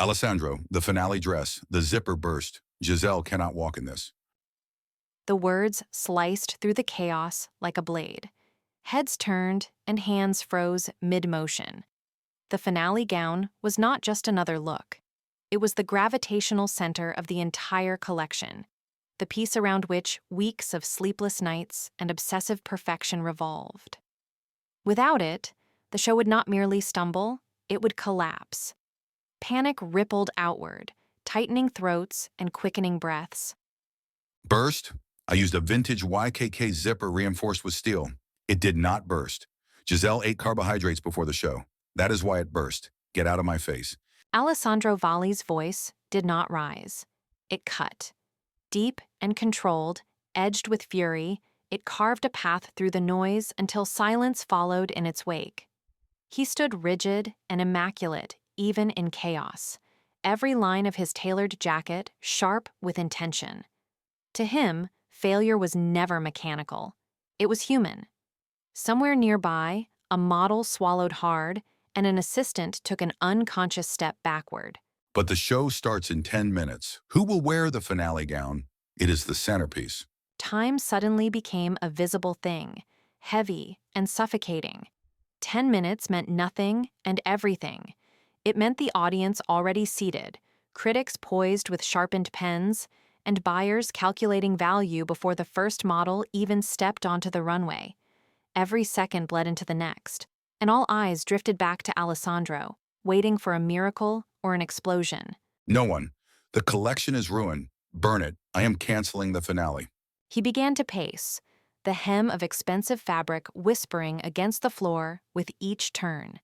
Alessandro, the finale dress, the zipper burst. Giselle cannot walk in this. The words sliced through the chaos like a blade. Heads turned and hands froze mid-motion. The finale gown was not just another look. It was the gravitational center of the entire collection, the piece around which weeks of sleepless nights and obsessive perfection revolved. Without it, the show would not merely stumble, it would collapse. Panic rippled outward, tightening throats and quickening breaths. Burst? I used a vintage YKK zipper reinforced with steel. It did not burst. Giselle ate carbohydrates before the show. That is why it burst. Get out of my face. Alessandro Valli's voice did not rise. It cut. Deep and controlled, edged with fury, it carved a path through the noise until silence followed in its wake. He stood rigid and immaculate, even in chaos, every line of his tailored jacket sharp with intention. To him, failure was never mechanical. It was human. Somewhere nearby, a model swallowed hard, and an assistant took an unconscious step backward. But the show starts in 10 minutes. Who will wear the finale gown? It is the centerpiece. Time suddenly became a visible thing, heavy and suffocating. 10 minutes meant nothing and everything. It meant the audience already seated, critics poised with sharpened pens, and buyers calculating value before the first model even stepped onto the runway. Every second bled into the next, and all eyes drifted back to Alessandro, waiting for a miracle or an explosion. No one. The collection is ruined. Burn it. I am canceling the finale. He began to pace, the hem of expensive fabric whispering against the floor with each turn.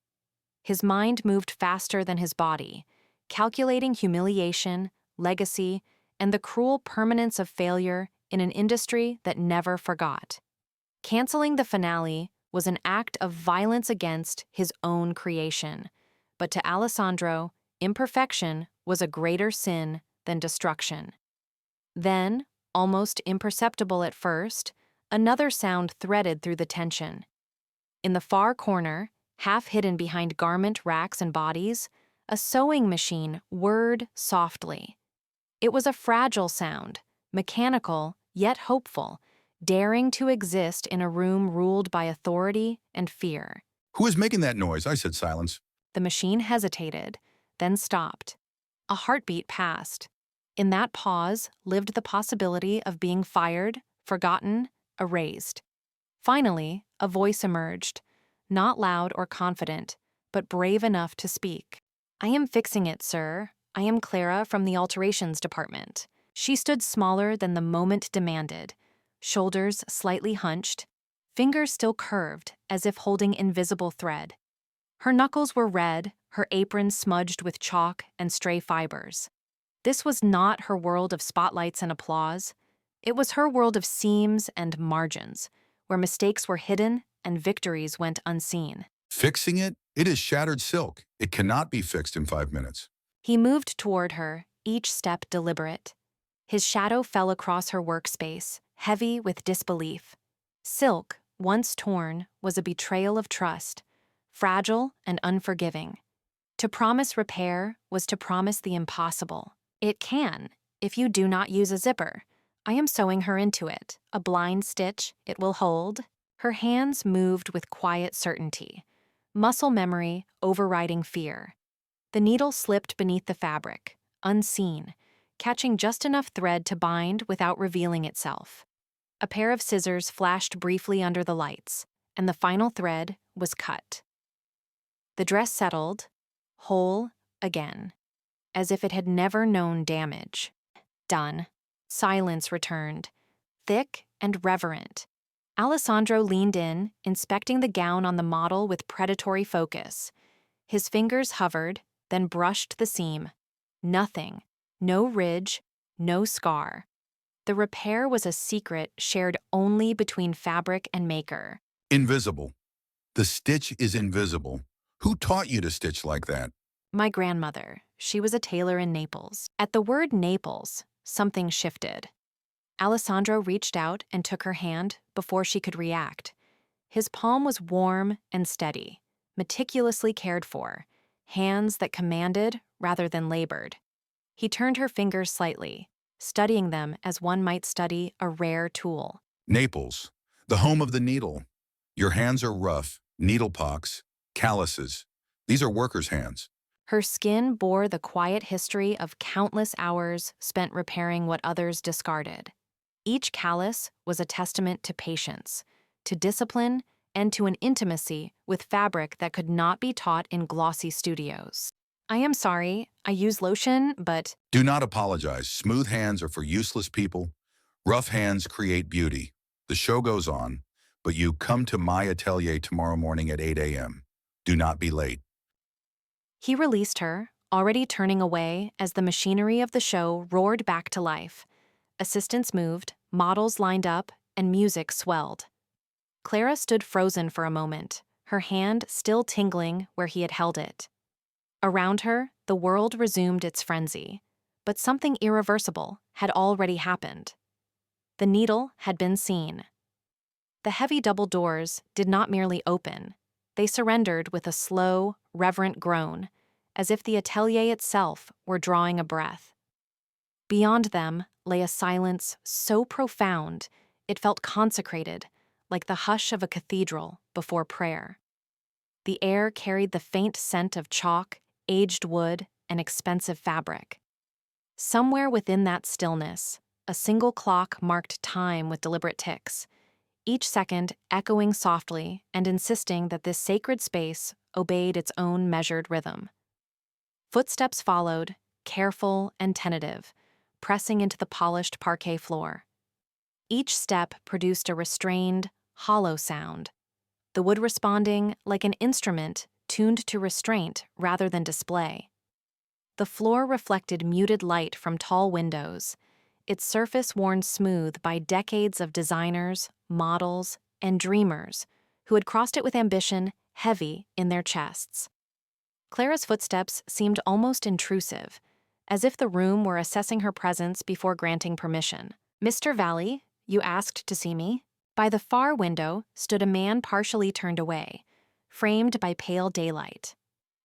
His mind moved faster than his body, calculating humiliation, legacy, and the cruel permanence of failure in an industry that never forgot. Canceling the finale was an act of violence against his own creation, but to Alessandro, imperfection was a greater sin than destruction. Then, almost imperceptible at first, another sound threaded through the tension. In the far corner, half hidden behind garment racks and bodies, a sewing machine whirred softly. It was a fragile sound, mechanical yet hopeful, daring to exist in a room ruled by authority and fear. Who is making that noise? I said silence. The machine hesitated, then stopped. A heartbeat passed. In that pause lived the possibility of being fired, forgotten, erased. Finally, a voice emerged, not loud or confident, but brave enough to speak. "I am fixing it, sir. I am Clara from the alterations department." She stood smaller than the moment demanded, shoulders slightly hunched, fingers still curved as if holding invisible thread. Her knuckles were red, her apron smudged with chalk and stray fibers. This was not her world of spotlights and applause. It was her world of seams and margins, where mistakes were hidden and victories went unseen. Fixing it? It is shattered silk. It cannot be fixed in 5 minutes. He moved toward her, each step deliberate. His shadow fell across her workspace, heavy with disbelief. Silk, once torn, was a betrayal of trust, fragile and unforgiving. To promise repair was to promise the impossible. It can, if you do not use a zipper. I am sewing her into it. A blind stitch, it will hold. Her hands moved with quiet certainty, muscle memory overriding fear. The needle slipped beneath the fabric, unseen, catching just enough thread to bind without revealing itself. A pair of scissors flashed briefly under the lights, and the final thread was cut. The dress settled, whole again, as if it had never known damage. Done. Silence returned, thick and reverent. Alessandro leaned in, inspecting the gown on the model with predatory focus. His fingers hovered, then brushed the seam. Nothing. No ridge, no scar. The repair was a secret shared only between fabric and maker. Invisible. The stitch is invisible. Who taught you to stitch like that? My grandmother. She was a tailor in Naples. At the word Naples, something shifted. Alessandro reached out and took her hand before she could react. His palm was warm and steady, meticulously cared for, hands that commanded rather than labored. He turned her fingers slightly, studying them as one might study a rare tool. Naples, the home of the needle. Your hands are rough, needle pocks, calluses. These are workers' hands. Her skin bore the quiet history of countless hours spent repairing what others discarded. Each callus was a testament to patience, to discipline, and to an intimacy with fabric that could not be taught in glossy studios. I am sorry, I use lotion, but Do not apologize. Smooth hands are for useless people. Rough hands create beauty. The show goes on, but you come to my atelier tomorrow morning at 8 a.m. Do not be late. he released her, already turning away as the machinery of the show roared back to life. Assistants moved, models lined up, and music swelled. Clara stood frozen for a moment, her hand still tingling where he had held it. Around her, the world resumed its frenzy, but something irreversible had already happened. The needle had been seen. The heavy double doors did not merely open, they surrendered with a slow, reverent groan, as if the atelier itself were drawing a breath. Beyond them lay a silence so profound it felt consecrated, like the hush of a cathedral before prayer. The air carried the faint scent of chalk, aged wood, and expensive fabric. Somewhere within that stillness, a single clock marked time with deliberate ticks, each second echoing softly and insisting that this sacred space obeyed its own measured rhythm. Footsteps followed, careful and tentative, pressing into the polished parquet floor. Each step produced a restrained, hollow sound, the wood responding like an instrument tuned to restraint rather than display. The floor reflected muted light from tall windows, its surface worn smooth by decades of designers, models, and dreamers who had crossed it with ambition heavy in their chests. Clara's footsteps seemed almost intrusive, as if the room were assessing her presence before granting permission. "Mr. Valley, you asked to see me?" By the far window stood a man partially turned away, framed by pale daylight.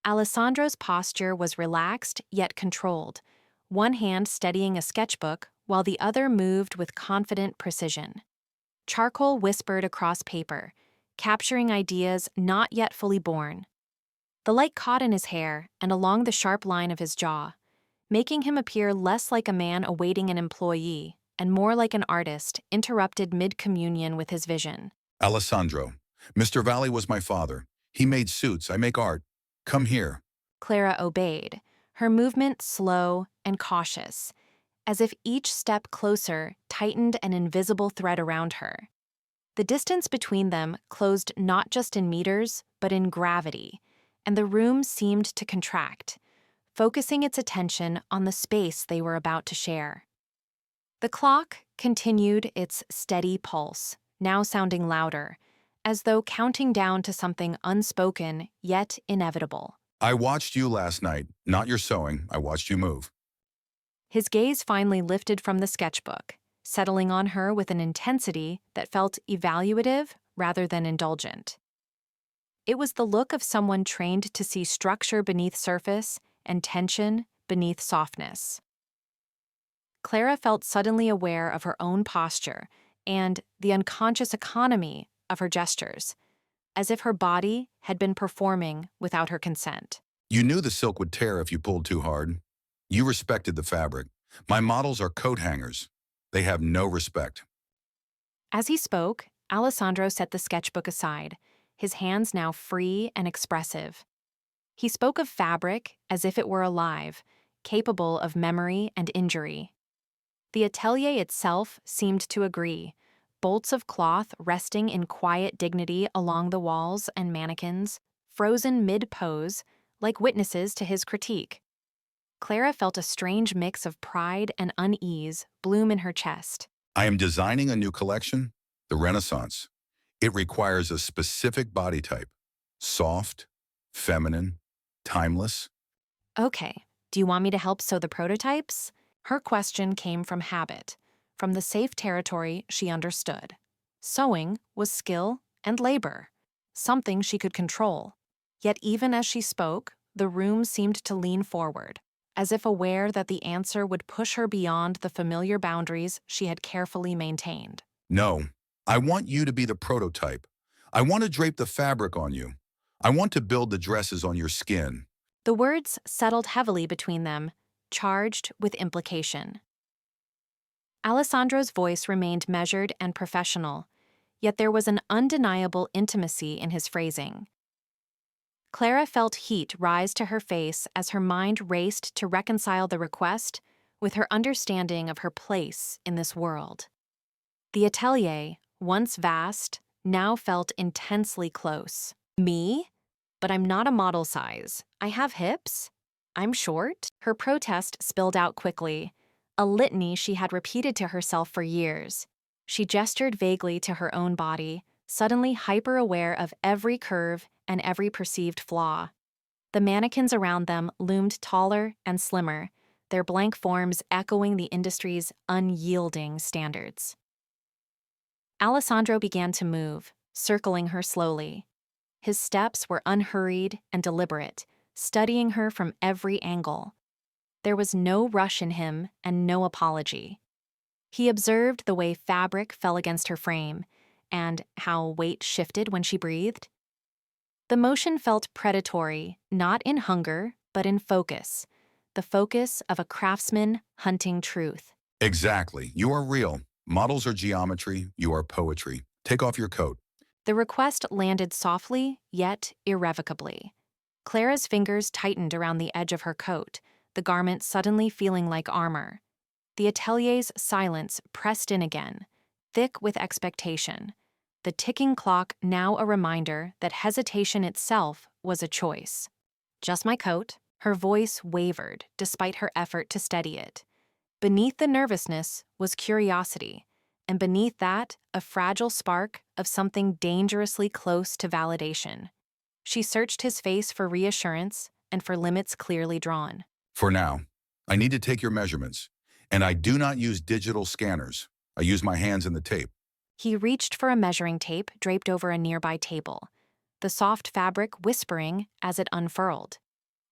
Alessandro's posture was relaxed yet controlled, one hand steadying a sketchbook while the other moved with confident precision. Charcoal whispered across paper, capturing ideas not yet fully born. The light caught in his hair and along the sharp line of his jaw, making him appear less like a man awaiting an employee and more like an artist interrupted mid-communion with his vision. Alessandro, Mr. Valley was my father. He made suits. I make art. Come here. Clara obeyed, her movement slow and cautious, as if each step closer tightened an invisible thread around her. The distance between them closed not just in meters, but in gravity, and the room seemed to contract, focusing its attention on the space they were about to share. The clock continued its steady pulse, now sounding louder, as though counting down to something unspoken yet inevitable. I watched you last night. Not your sewing. I watched you move. His gaze finally lifted from the sketchbook, settling on her with an intensity that felt evaluative rather than indulgent. It was the look of someone trained to see structure beneath surface and tension beneath softness. Clara felt suddenly aware of her own posture and the unconscious economy of her gestures, as if her body had been performing without her consent. You knew the silk would tear if you pulled too hard. You respected the fabric. My models are coat hangers. They have no respect. As he spoke, Alessandro set the sketchbook aside, his hands now free and expressive. He spoke of fabric as if it were alive, capable of memory and injury. The atelier itself seemed to agree, bolts of cloth resting in quiet dignity along the walls and mannequins, frozen mid-pose, like witnesses to his critique. Clara felt a strange mix of pride and unease bloom in her chest. I am designing a new collection, the Renaissance. It requires a specific body type. Soft, feminine, timeless. Okay, do you want me to help sew the prototypes? Her question came from habit, from the safe territory she understood. Sewing was skill and labor, something she could control. Yet even as she spoke, the room seemed to lean forward, as if aware that the answer would push her beyond the familiar boundaries she had carefully maintained. No, I want you to be the prototype. I want to drape the fabric on you. I want to build the dresses on your skin. The words settled heavily between them, charged with implication. Alessandro's voice remained measured and professional, yet there was an undeniable intimacy in his phrasing. Clara felt heat rise to her face as her mind raced to reconcile the request with her understanding of her place in this world. The atelier, once vast, now felt intensely close. Me? But I'm not a model size. I have hips. I'm short. Her protest spilled out quickly, a litany she had repeated to herself for years. She gestured vaguely to her own body, suddenly hyper-aware of every curve and every perceived flaw. The mannequins around them loomed taller and slimmer, their blank forms echoing the industry's unyielding standards. Alessandro began to move, circling her slowly. His steps were unhurried and deliberate, studying her from every angle. There was no rush in him and no apology. He observed the way fabric fell against her frame and how weight shifted when she breathed. The motion felt predatory, not in hunger, but in focus, the focus of a craftsman hunting truth. Exactly. You are real. Models are geometry. You are poetry. Take off your coat. The request landed softly, yet irrevocably. Clara's fingers tightened around the edge of her coat, the garment suddenly feeling like armor. The atelier's silence pressed in again, thick with expectation. The ticking clock now a reminder that hesitation itself was a choice. Just my coat. Her voice wavered despite her effort to steady it. Beneath the nervousness was curiosity, and beneath that, a fragile spark of something dangerously close to validation. She searched his face for reassurance and for limits clearly drawn. For now, I need to take your measurements, and I do not use digital scanners. I use my hands and the tape. He reached for a measuring tape draped over a nearby table, the soft fabric whispering as it unfurled.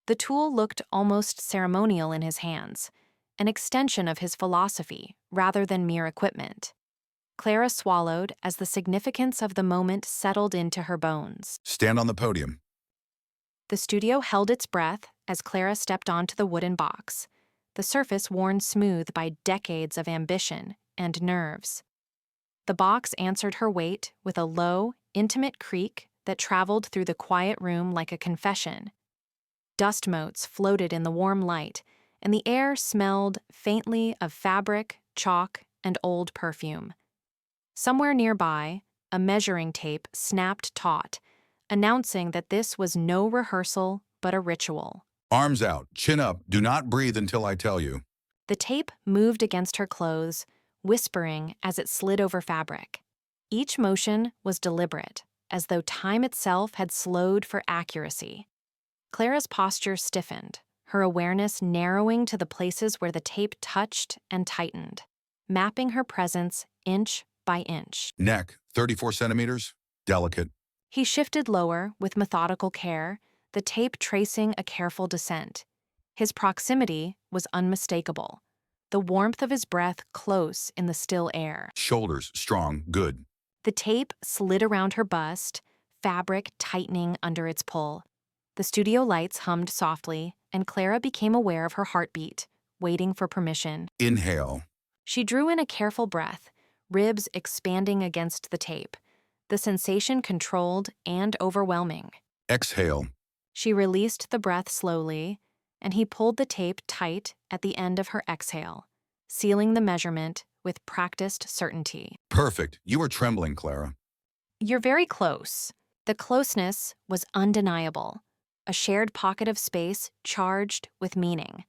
The tool looked almost ceremonial in his hands, an extension of his philosophy rather than mere equipment. Clara swallowed as the significance of the moment settled into her bones. Stand on the podium. The studio held its breath as Clara stepped onto the wooden box, the surface worn smooth by decades of ambition and nerves. The box answered her weight with a low, intimate creak that traveled through the quiet room like a confession. Dust motes floated in the warm light, and the air smelled faintly of fabric, chalk, and old perfume. Somewhere nearby, a measuring tape snapped taut, announcing that this was no rehearsal but a ritual. Arms out, chin up, do not breathe until I tell you. The tape moved against her clothes, whispering as it slid over fabric. Each motion was deliberate, as though time itself had slowed for accuracy. Clara's posture stiffened, her awareness narrowing to the places where the tape touched and tightened, mapping her presence inch by inch. Neck, 34 centimeters, delicate. He shifted lower with methodical care, the tape tracing a careful descent. His proximity was unmistakable, the warmth of his breath close in the still air. Shoulders, strong, good. The tape slid around her bust, fabric tightening under its pull. The studio lights hummed softly, and Clara became aware of her heartbeat, waiting for permission. Inhale. She drew in a careful breath, ribs expanding against the tape, the sensation controlled and overwhelming. Exhale. She released the breath slowly, and he pulled the tape tight at the end of her exhale, sealing the measurement with practiced certainty. Perfect. You are trembling, Clara. You're very close. The closeness was undeniable, a shared pocket of space charged with meaning,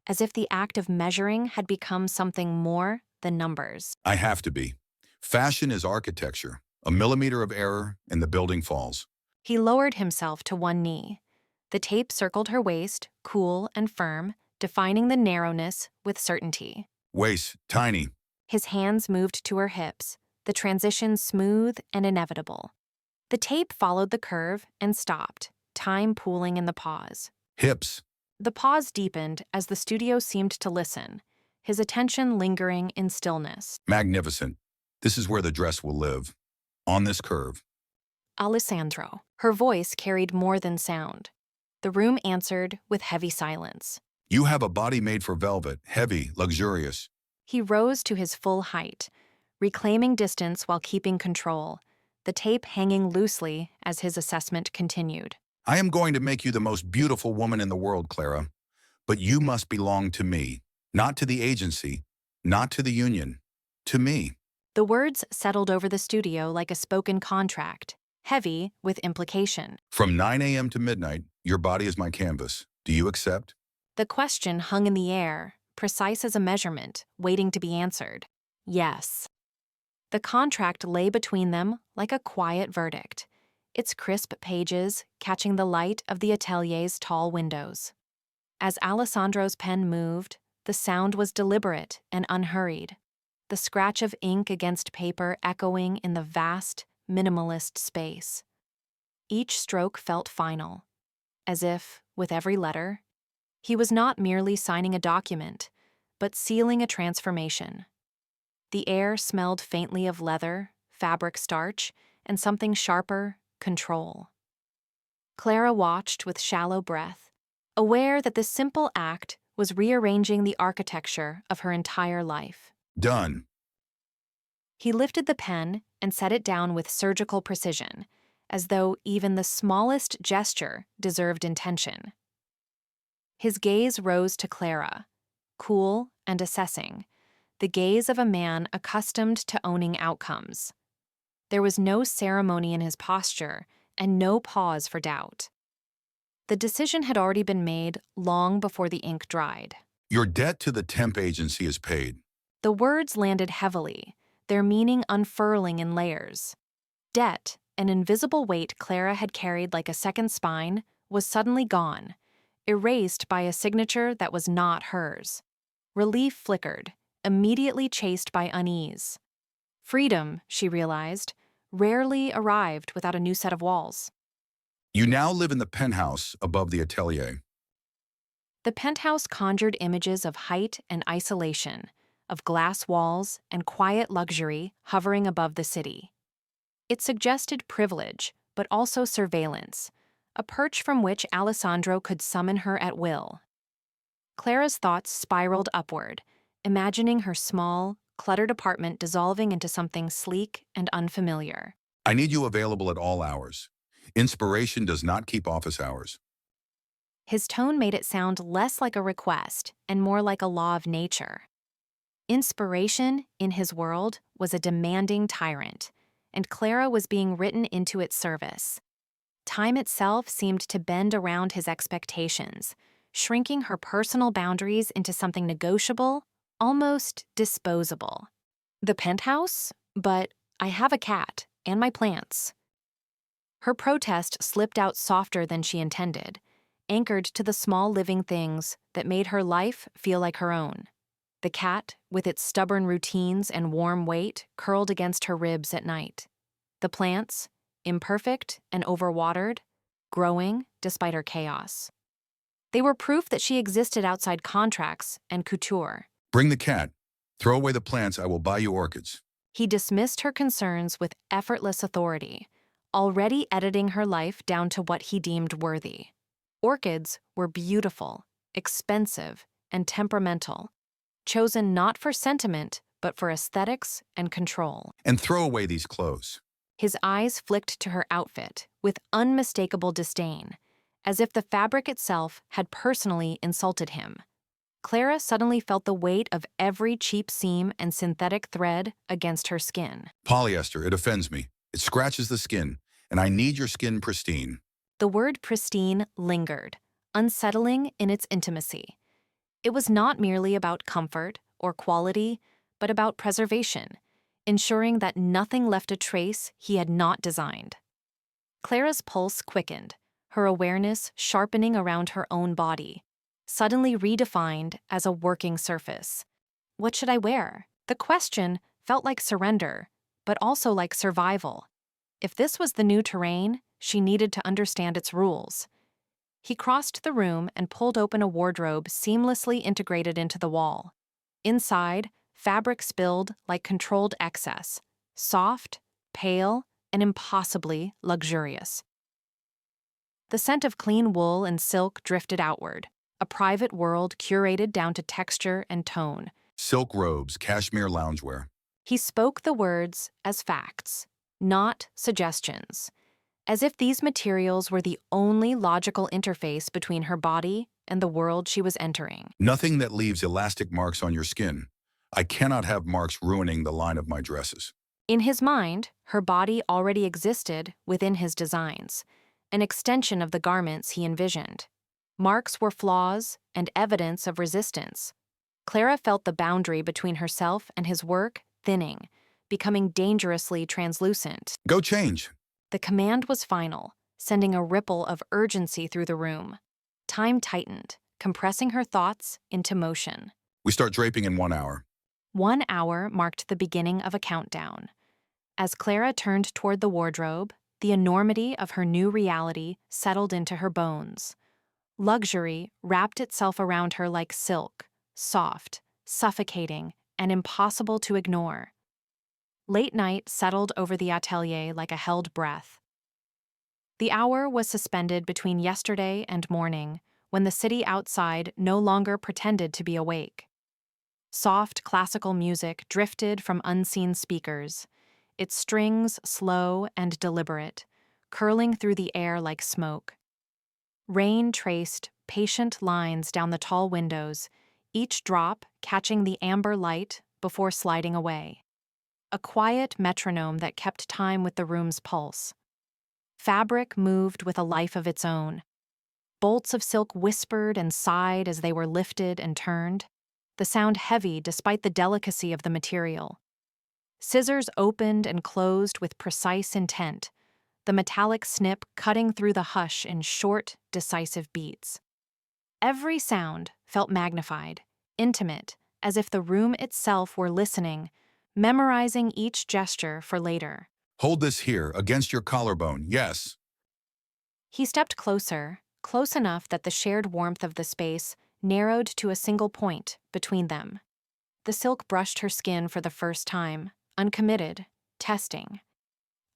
as if the act of measuring had become something more than numbers. I have to be. Fashion is architecture. A millimeter of error, and the building falls. He lowered himself to one knee. The tape circled her waist, cool and firm, defining the narrowness with certainty. Waist, tiny. His hands moved to her hips, the transition smooth and inevitable. The tape followed the curve and stopped, time pooling in the pause. Hips. The pause deepened as the studio seemed to listen, his attention lingering in stillness. Magnificent. This is where the dress will live. On this curve. Alessandro. Her voice carried more than sound. The room answered with heavy silence. You have a body made for velvet, heavy, luxurious. He rose to his full height, reclaiming distance while keeping control, the tape hanging loosely as his assessment continued. I am going to make you the most beautiful woman in the world, Clara. But you must belong to me, not to the agency, not to the union, to me. The words settled over the studio like a spoken contract, heavy with implication. From 9 a.m. to midnight, your body is my canvas. Do you accept? The question hung in the air, precise as a measurement, waiting to be answered. Yes. The contract lay between them like a quiet verdict, its crisp pages catching the light of the atelier's tall windows. As Alessandro's pen moved, the sound was deliberate and unhurried, the scratch of ink against paper echoing in the vast, minimalist space. Each stroke felt final, as if, with every letter, he was not merely signing a document, but sealing a transformation. The air smelled faintly of leather, fabric starch, and something sharper, control. Clara watched with shallow breath, aware that this simple act was rearranging the architecture of her entire life. Done. He lifted the pen and set it down with surgical precision, as though even the smallest gesture deserved intention. His gaze rose to Clara, cool and assessing, the gaze of a man accustomed to owning outcomes. There was no ceremony in his posture and no pause for doubt. The decision had already been made long before the ink dried. Your debt to the temp agency is paid. The words landed heavily, their meaning unfurling in layers. Debt, an invisible weight Clara had carried like a second spine, was suddenly gone, erased by a signature that was not hers. Relief flickered, immediately chased by unease. Freedom, she realized, rarely arrived without a new set of walls. You now live in the penthouse above the atelier. The penthouse conjured images of height and isolation, of glass walls and quiet luxury hovering above the city. It suggested privilege, but also surveillance, a perch from which Alessandro could summon her at will. Clara's thoughts spiraled upward, imagining her small, cluttered apartment dissolving into something sleek and unfamiliar. I need you available at all hours. Inspiration does not keep office hours. His tone made it sound less like a request and more like a law of nature. Inspiration, in his world, was a demanding tyrant, and Clara was being written into its service. Time itself seemed to bend around his expectations, shrinking her personal boundaries into something negotiable, almost disposable. The penthouse? But I have a cat and my plants. Her protest slipped out softer than she intended, anchored to the small living things that made her life feel like her own. The cat, with its stubborn routines and warm weight, curled against her ribs at night. The plants, imperfect and overwatered, growing despite her chaos. They were proof that she existed outside contracts and couture. Bring the cat. Throw away the plants. I will buy you orchids. He dismissed her concerns with effortless authority, already editing her life down to what he deemed worthy. Orchids were beautiful, expensive, and temperamental, chosen not for sentiment, but for aesthetics and control. And throw away these clothes. His eyes flicked to her outfit with unmistakable disdain, as if the fabric itself had personally insulted him. Clara suddenly felt the weight of every cheap seam and synthetic thread against her skin. Polyester, it offends me. It scratches the skin, and I need your skin pristine. The word pristine lingered, unsettling in its intimacy. It was not merely about comfort or quality, but about preservation, ensuring that nothing left a trace he had not designed. Clara's pulse quickened, her awareness sharpening around her own body, suddenly redefined as a working surface. What should I wear? The question felt like surrender, but also like survival. If this was the new terrain, she needed to understand its rules. He crossed the room and pulled open a wardrobe seamlessly integrated into the wall. Inside, fabric spilled like controlled excess, soft, pale, and impossibly luxurious. The scent of clean wool and silk drifted outward, a private world curated down to texture and tone. Silk robes, cashmere loungewear. He spoke the words as facts, not suggestions, as if these materials were the only logical interface between her body and the world she was entering. Nothing that leaves elastic marks on your skin. I cannot have marks ruining the line of my dresses. In his mind, her body already existed within his designs, an extension of the garments he envisioned. Marks were flaws and evidence of resistance. Clara felt the boundary between herself and his work thinning, becoming dangerously translucent. Go change. The command was final, sending a ripple of urgency through the room. Time tightened, compressing her thoughts into motion. We start draping in 1 hour. 1 hour marked the beginning of a countdown. As Clara turned toward the wardrobe, the enormity of her new reality settled into her bones. Luxury wrapped itself around her like silk, soft, suffocating, and impossible to ignore. Late night settled over the atelier like a held breath. The hour was suspended between yesterday and morning, when the city outside no longer pretended to be awake. Soft classical music drifted from unseen speakers, its strings slow and deliberate, curling through the air like smoke. Rain traced patient lines down the tall windows, each drop catching the amber light before sliding away. A quiet metronome that kept time with the room's pulse. Fabric moved with a life of its own. Bolts of silk whispered and sighed as they were lifted and turned, the sound heavy despite the delicacy of the material. Scissors opened and closed with precise intent, the metallic snip cutting through the hush in short, decisive beats. Every sound felt magnified, intimate, as if the room itself were listening, memorizing each gesture for later. Hold this here, against your collarbone, yes. He stepped closer, close enough that the shared warmth of the space narrowed to a single point between them. The silk brushed her skin for the first time, uncommitted, testing.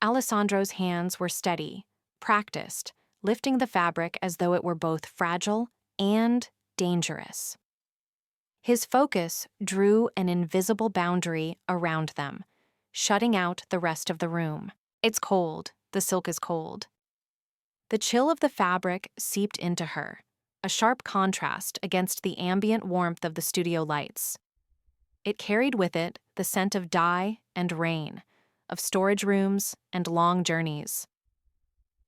Alessandro's hands were steady, practiced, lifting the fabric as though it were both fragile and dangerous. His focus drew an invisible boundary around them, shutting out the rest of the room. It's cold, the silk is cold. The chill of the fabric seeped into her, a sharp contrast against the ambient warmth of the studio lights. It carried with it the scent of dye and rain, of storage rooms and long journeys.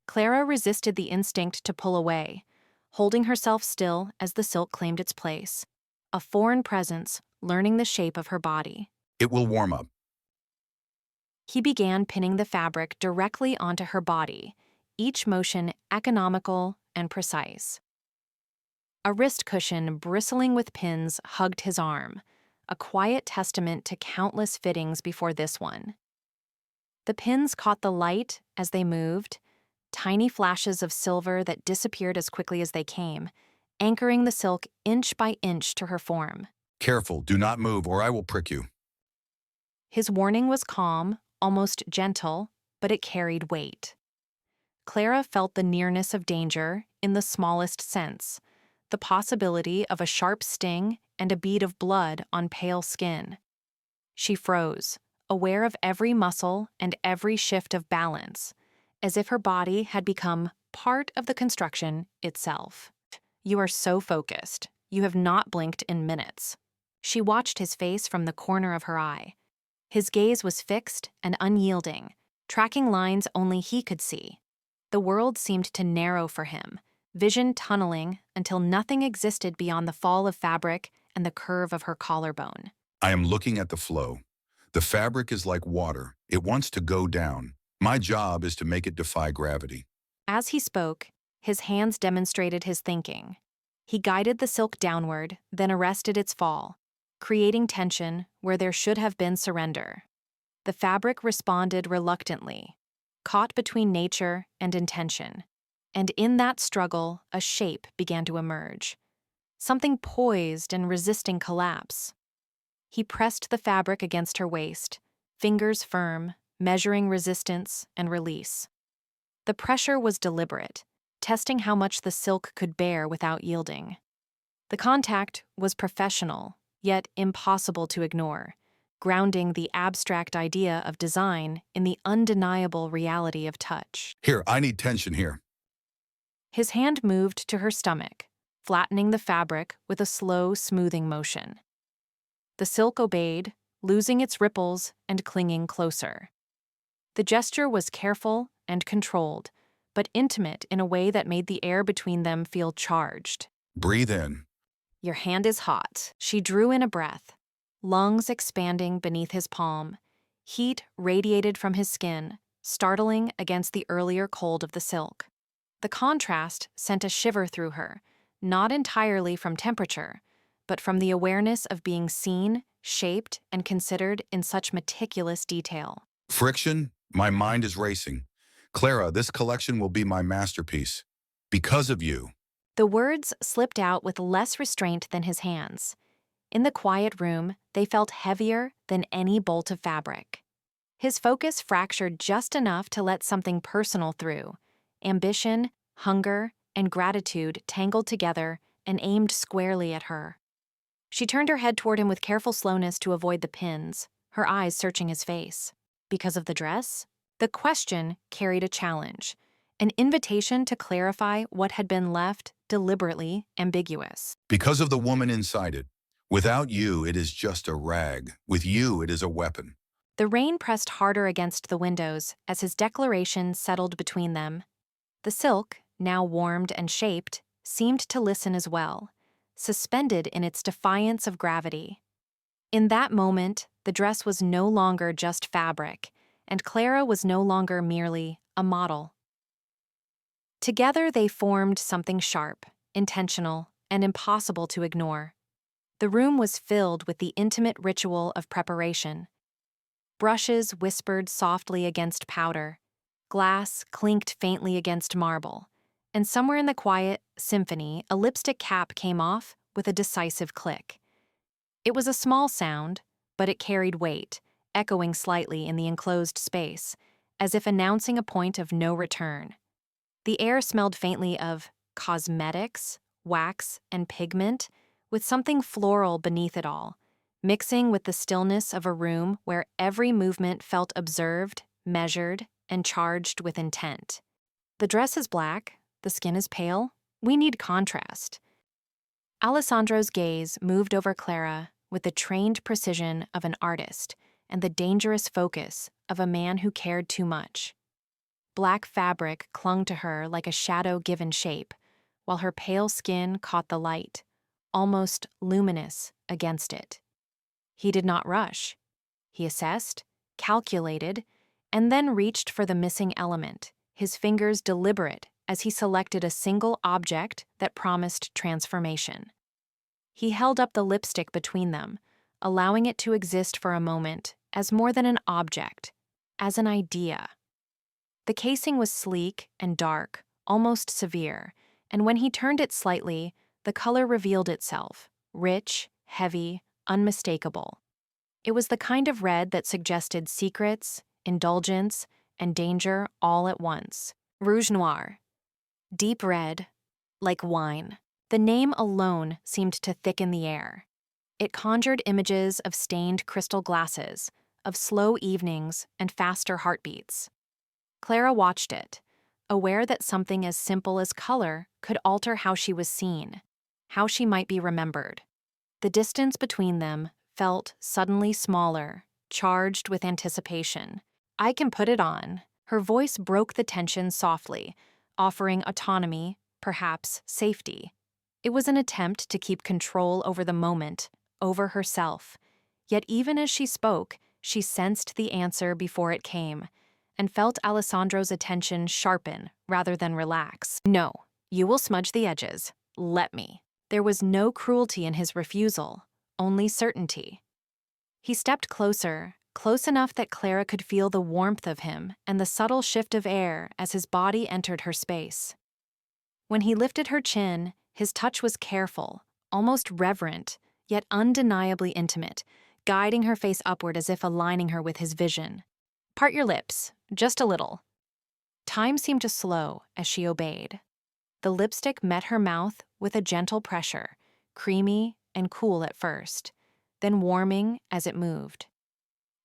Clara resisted the instinct to pull away, holding herself still as the silk claimed its place, a foreign presence learning the shape of her body. It will warm up. He began pinning the fabric directly onto her body, each motion economical and precise. A wrist cushion bristling with pins hugged his arm, a quiet testament to countless fittings before this one. The pins caught the light as they moved, tiny flashes of silver that disappeared as quickly as they came, anchoring the silk inch by inch to her form. Careful, do not move or I will prick you. His warning was calm, almost gentle, but it carried weight. Clara felt the nearness of danger in the smallest sense, the possibility of a sharp sting and a bead of blood on pale skin. She froze, aware of every muscle and every shift of balance, as if her body had become part of the construction itself. You are so focused. You have not blinked in minutes. She watched his face from the corner of her eye. His gaze was fixed and unyielding, tracking lines only he could see. The world seemed to narrow for him, vision tunneling until nothing existed beyond the fall of fabric and the curve of her collarbone. I am looking at the flow. The fabric is like water. It wants to go down. My job is to make it defy gravity. As he spoke, his hands demonstrated his thinking. He guided the silk downward, then arrested its fall, creating tension where there should have been surrender. The fabric responded reluctantly, caught between nature and intention. And in that struggle, a shape began to emerge. Something poised and resisting collapse. He pressed the fabric against her waist, fingers firm, measuring resistance and release. The pressure was deliberate, testing how much the silk could bear without yielding. The contact was professional, yet impossible to ignore, grounding the abstract idea of design in the undeniable reality of touch. Here, I need tension here. His hand moved to her stomach, flattening the fabric with a slow, smoothing motion. The silk obeyed, losing its ripples and clinging closer. The gesture was careful and controlled, but intimate in a way that made the air between them feel charged. Breathe in. Your hand is hot. She drew in a breath, lungs expanding beneath his palm. Heat radiated from his skin, startling against the earlier cold of the silk. The contrast sent a shiver through her, not entirely from temperature, but from the awareness of being seen, shaped, and considered in such meticulous detail. Friction? My mind is racing. Clara, this collection will be my masterpiece. Because of you. The words slipped out with less restraint than his hands. In the quiet room, they felt heavier than any bolt of fabric. His focus fractured just enough to let something personal through. Ambition, hunger, and gratitude tangled together and aimed squarely at her. She turned her head toward him with careful slowness to avoid the pins, her eyes searching his face. Because of the dress? The question carried a challenge, an invitation to clarify what had been left deliberately ambiguous. Because of the woman inside it. Without you, it is just a rag. With you, it is a weapon. The rain pressed harder against the windows as his declaration settled between them. The silk, now warmed and shaped, seemed to listen as well, suspended in its defiance of gravity. In that moment, the dress was no longer just fabric, and Clara was no longer merely a model. Together they formed something sharp, intentional, and impossible to ignore. The room was filled with the intimate ritual of preparation. Brushes whispered softly against powder, glass clinked faintly against marble, and somewhere in the quiet symphony, a lipstick cap came off with a decisive click. It was a small sound, but it carried weight, echoing slightly in the enclosed space, as if announcing a point of no return. The air smelled faintly of cosmetics, wax, and pigment, with something floral beneath it all, mixing with the stillness of a room where every movement felt observed, measured, and charged with intent. The dress is black, the skin is pale. We need contrast. Alessandro's gaze moved over Clara with the trained precision of an artist and the dangerous focus of a man who cared too much. Black fabric clung to her like a shadow given shape, while her pale skin caught the light, almost luminous against it. He did not rush. He assessed, calculated, and then reached for the missing element, his fingers deliberate as he selected a single object that promised transformation. He held up the lipstick between them, allowing it to exist for a moment as more than an object, as an idea. The casing was sleek and dark, almost severe, and when he turned it slightly, the color revealed itself, rich, heavy, unmistakable. It was the kind of red that suggested secrets, indulgence, and danger all at once. Rouge noir. Deep red, like wine. The name alone seemed to thicken the air. It conjured images of stained crystal glasses, of slow evenings and faster heartbeats. Clara watched it, aware that something as simple as color could alter how she was seen, how she might be remembered. The distance between them felt suddenly smaller, charged with anticipation. I can put it on. Her voice broke the tension softly, offering autonomy, perhaps safety. It was an attempt to keep control over the moment, over herself. Yet even as she spoke, she sensed the answer before it came, and felt Alessandro's attention sharpen rather than relax. No, you will smudge the edges. Let me. There was no cruelty in his refusal, only certainty. He stepped closer, close enough that Clara could feel the warmth of him and the subtle shift of air as his body entered her space. When he lifted her chin, his touch was careful, almost reverent, yet undeniably intimate, guiding her face upward as if aligning her with his vision. "Part your lips, just a little." Time seemed to slow as she obeyed. The lipstick met her mouth with a gentle pressure, creamy and cool at first, then warming as it moved.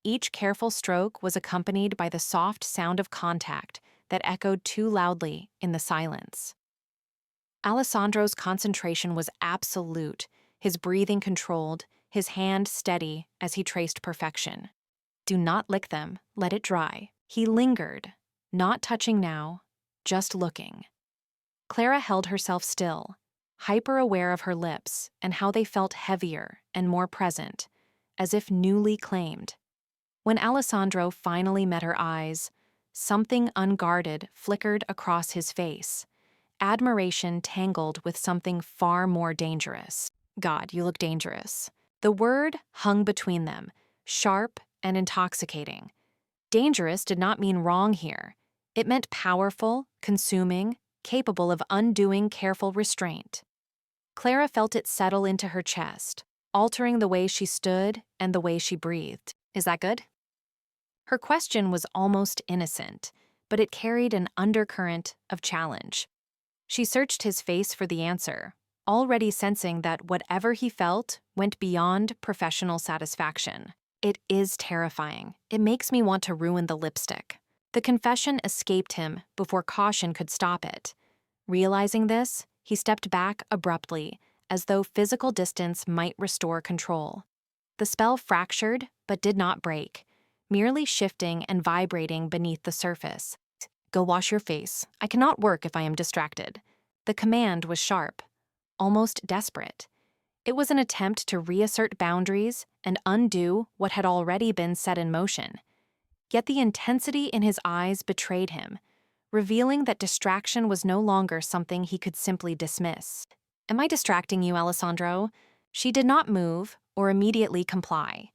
Each careful stroke was accompanied by the soft sound of contact that echoed too loudly in the silence. Alessandro's concentration was absolute, his breathing controlled, his hand steady as he traced perfection. "Do not lick them, let it dry." He lingered, not touching now, just looking. Clara held herself still, hyper-aware of her lips and how they felt heavier and more present, as if newly claimed. When Alessandro finally met her eyes, something unguarded flickered across his face, admiration tangled with something far more dangerous. "God, you look dangerous." The word hung between them, sharp and intoxicating. Dangerous did not mean wrong here. It meant powerful, consuming, capable of undoing careful restraint. Clara felt it settle into her chest, altering the way she stood and the way she breathed. "Is that good?" Her question was almost innocent, but it carried an undercurrent of challenge. She searched his face for the answer, already sensing that whatever he felt went beyond professional satisfaction. "It is terrifying. It makes me want to ruin the lipstick." The confession escaped him before caution could stop it. Realizing this, he stepped back abruptly, as though physical distance might restore control. The spell fractured, but did not break, merely shifting and vibrating beneath the surface. "Go wash your face. I cannot work if I am distracted." The command was sharp, almost desperate. It was an attempt to reassert boundaries and undo what had already been set in motion. Yet the intensity in his eyes betrayed him, revealing that distraction was no longer something he could simply dismiss. "Am I distracting you, Alessandro?" She did not move or immediately comply.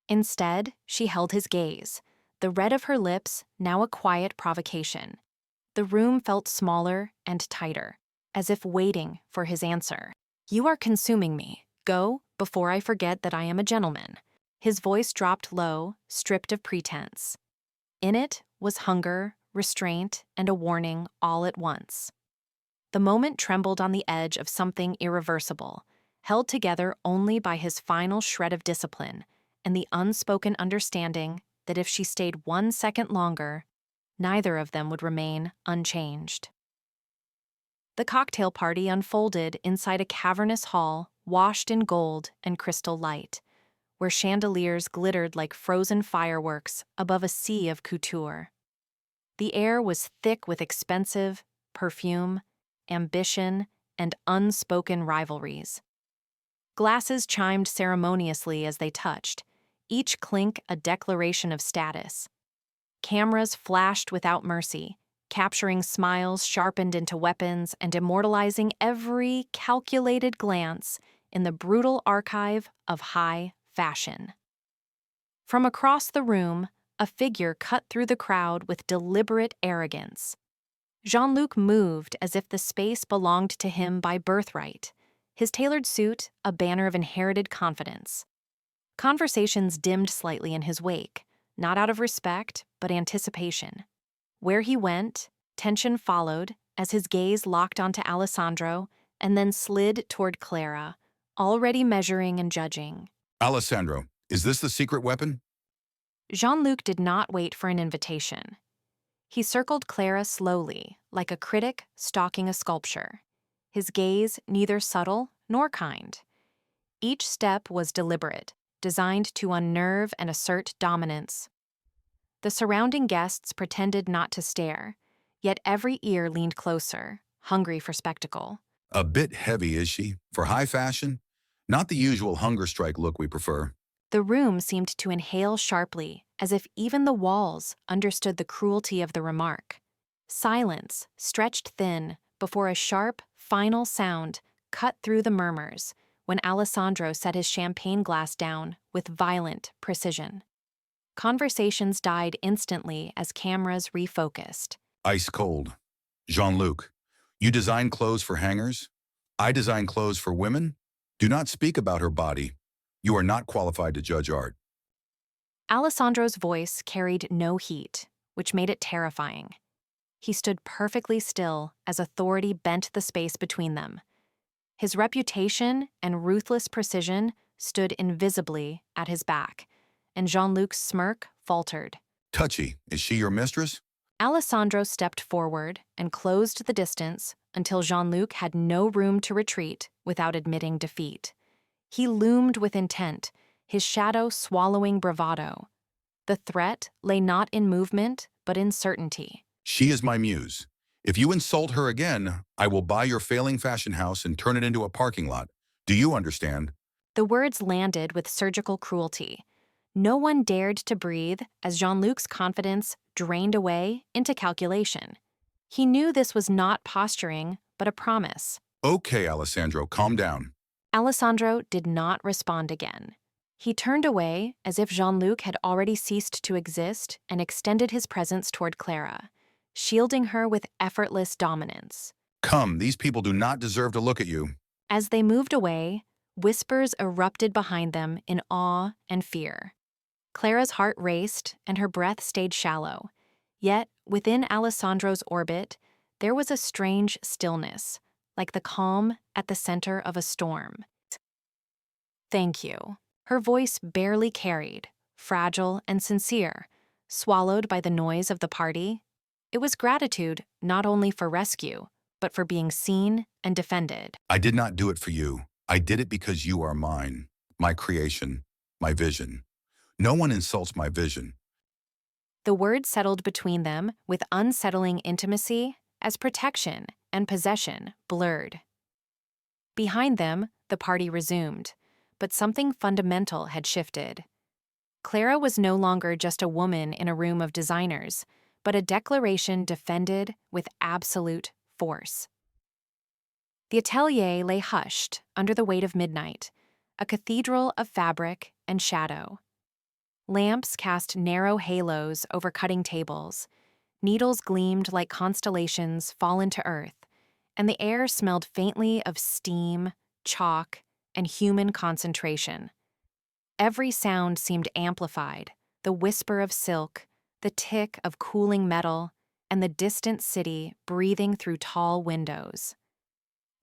Instead, she held his gaze, the red of her lips now a quiet provocation. The room felt smaller and tighter, as if waiting for his answer. "You are consuming me. Go, before I forget that I am a gentleman." His voice dropped low, stripped of pretense. In it was hunger, restraint, and a warning all at once. The moment trembled on the edge of something irreversible, held together only by his final shred of discipline and the unspoken understanding that if she stayed 1 second longer, neither of them would remain unchanged. The cocktail party unfolded inside a cavernous hall washed in gold and crystal light, where chandeliers glittered like frozen fireworks above a sea of couture. The air was thick with expensive perfume, ambition, and unspoken rivalries. Glasses chimed ceremoniously as they touched, each clink a declaration of status. Cameras flashed without mercy, capturing smiles sharpened into weapons and immortalizing every calculated glance in the brutal archive of high fashion. From across the room, a figure cut through the crowd with deliberate arrogance. Jean-Luc moved as if the space belonged to him by birthright, his tailored suit a banner of inherited confidence. Conversations dimmed slightly in his wake, not out of respect, but anticipation. Where he went, tension followed as his gaze locked onto Alessandro and then slid toward Clara, already measuring and judging. Alessandro, is this the secret weapon? Jean-Luc did not wait for an invitation. He circled Clara slowly, like a critic stalking a sculpture, his gaze neither subtle nor kind. Each step was deliberate, designed to unnerve and assert dominance. The surrounding guests pretended not to stare, yet every ear leaned closer, hungry for spectacle. A bit heavy, is she? For high fashion? Not the usual hunger strike look we prefer. The room seemed to inhale sharply, as if even the walls understood the cruelty of the remark. Silence stretched thin before a sharp, final sound cut through the murmurs when Alessandro set his champagne glass down with violent precision. Conversations died instantly as cameras refocused. Ice cold. Jean-Luc, You design clothes for hangers? I design clothes for women? Do not speak about her body. You are not qualified to judge art. Alessandro's voice carried no heat, which made it terrifying. He stood perfectly still as authority bent the space between them. His reputation and ruthless precision stood invisibly at his back, and Jean-Luc's smirk faltered. Touchy, is she your mistress? Alessandro stepped forward and closed the distance until Jean-Luc had no room to retreat without admitting defeat. He loomed with intent, his shadow swallowing bravado. The threat lay not in movement, but in certainty. She is my muse. If you insult her again, I will buy your failing fashion house and turn it into a parking lot. Do you understand? The words landed with surgical cruelty. No one dared to breathe as Jean-Luc's confidence drained away into calculation. He knew this was not posturing, but a promise. Okay, Alessandro, calm down. Alessandro did not respond again. He turned away as if Jean-Luc had already ceased to exist and extended his presence toward Clara, shielding her with effortless dominance. Come, these people do not deserve to look at you. As they moved away, whispers erupted behind them in awe and fear. Clara's heart raced and her breath stayed shallow. Yet, within Alessandro's orbit, there was a strange stillness, like the calm at the center of a storm. Thank you. Her voice barely carried, fragile and sincere, swallowed by the noise of the party. It was gratitude not only for rescue, but for being seen and defended. I did not do it for you. I did it because you are mine, my creation, my vision. No one insults my vision. The words settled between them with unsettling intimacy as protection and possession blurred. Behind them, the party resumed, but something fundamental had shifted. Clara was no longer just a woman in a room of designers, but a declaration defended with absolute force. The atelier lay hushed under the weight of midnight, a cathedral of fabric and shadow. Lamps cast narrow halos over cutting tables, needles gleamed like constellations fallen to earth, and the air smelled faintly of steam, chalk, and human concentration. Every sound seemed amplified, the whisper of silk, the tick of cooling metal, and the distant city breathing through tall windows.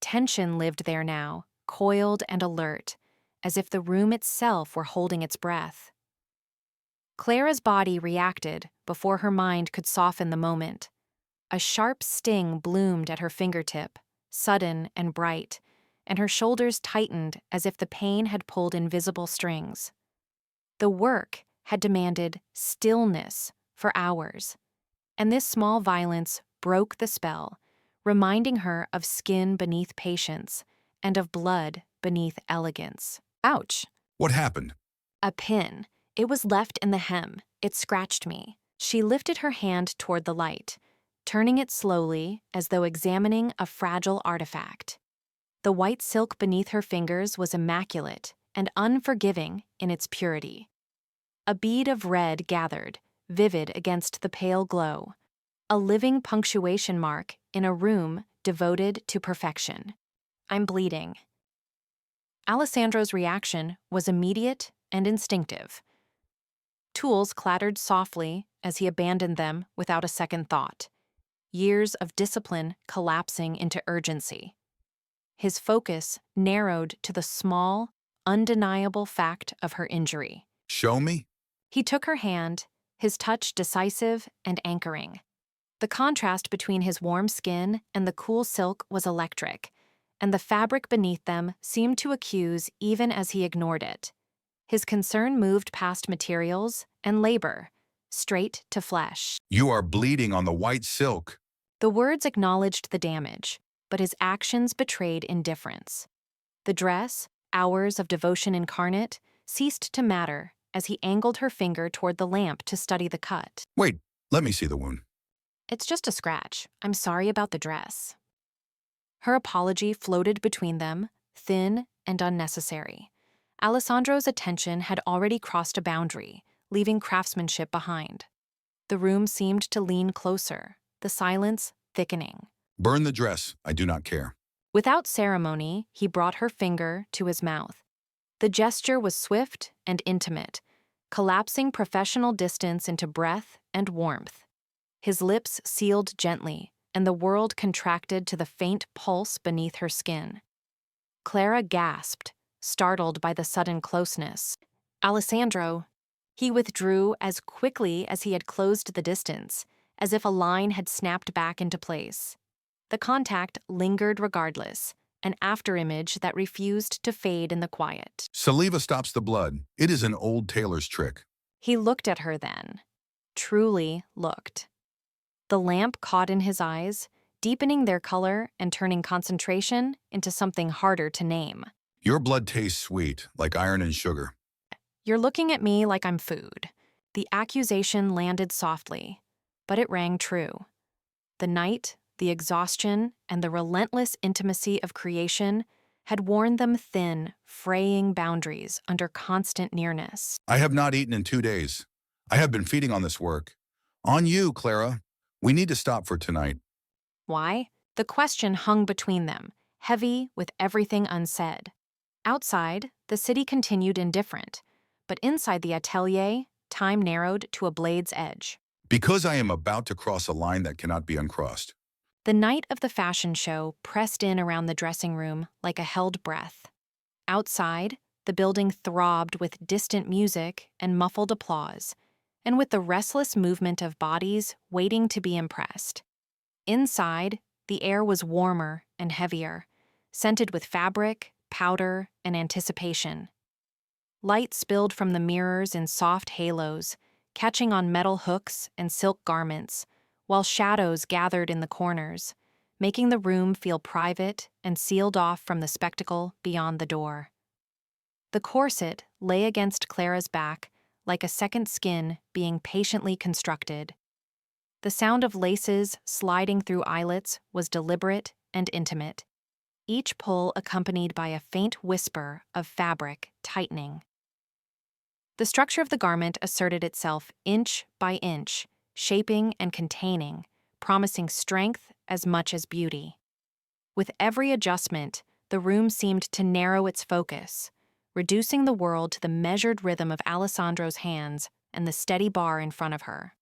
Tension lived there now, coiled and alert, as if the room itself were holding its breath. Clara's body reacted before her mind could soften the moment. A sharp sting bloomed at her fingertip, sudden and bright, and her shoulders tightened as if the pain had pulled invisible strings. The work had demanded stillness for hours, and this small violence broke the spell, reminding her of skin beneath patience and of blood beneath elegance. Ouch! What happened? A pin. It was left in the hem. It scratched me. She lifted her hand toward the light, turning it slowly as though examining a fragile artifact. The white silk beneath her fingers was immaculate and unforgiving in its purity. A bead of red gathered, vivid against the pale glow, a living punctuation mark in a room devoted to perfection. I'm bleeding. Alessandro's reaction was immediate and instinctive. Tools clattered softly as he abandoned them without a second thought, years of discipline collapsing into urgency. His focus narrowed to the small, undeniable fact of her injury. Show me? He took her hand, his touch decisive and anchoring. The contrast between his warm skin and the cool silk was electric, and the fabric beneath them seemed to accuse even as he ignored it. His concern moved past materials and labor, straight to flesh. You are bleeding on the white silk. The words acknowledged the damage, but his actions betrayed indifference. The dress, hours of devotion incarnate, ceased to matter as he angled her finger toward the lamp to study the cut. Wait, let me see the wound. It's just a scratch. I'm sorry about the dress. Her apology floated between them, thin and unnecessary. Alessandro's attention had already crossed a boundary, leaving craftsmanship behind. The room seemed to lean closer, the silence thickening. Burn the dress. I do not care. Without ceremony, he brought her finger to his mouth. The gesture was swift and intimate, collapsing professional distance into breath and warmth. His lips sealed gently, and the world contracted to the faint pulse beneath her skin. Clara gasped, startled by the sudden closeness. Alessandro. He withdrew as quickly as he had closed the distance, as if a line had snapped back into place. The contact lingered regardless, an afterimage that refused to fade in the quiet. Saliva stops the blood. It is an old tailor's trick. He looked at her then. Truly looked. The lamp caught in his eyes, deepening their color and turning concentration into something harder to name. Your blood tastes sweet, like iron and sugar. You're looking at me like I'm food. The accusation landed softly, but it rang true. The night, the exhaustion, and the relentless intimacy of creation had worn them thin, fraying boundaries under constant nearness. I have not eaten in 2 days. I have been feeding on this work. On you, Clara. We need to stop for tonight. Why? The question hung between them, heavy with everything unsaid. Outside, the city continued indifferent, but inside the atelier, time narrowed to a blade's edge. Because I am about to cross a line that cannot be uncrossed. The night of the fashion show pressed in around the dressing room like a held breath. Outside, the building throbbed with distant music and muffled applause, and with the restless movement of bodies waiting to be impressed. Inside, the air was warmer and heavier, scented with fabric, powder, and anticipation. Light spilled from the mirrors in soft halos, catching on metal hooks and silk garments, while shadows gathered in the corners, making the room feel private and sealed off from the spectacle beyond the door. The corset lay against Clara's back like a second skin being patiently constructed. The sound of laces sliding through eyelets was deliberate and intimate, each pull accompanied by a faint whisper of fabric tightening. The structure of the garment asserted itself inch by inch, shaping and containing, promising strength as much as beauty. With every adjustment, the room seemed to narrow its focus, reducing the world to the measured rhythm of Alessandro's hands and the steady bar in front of her.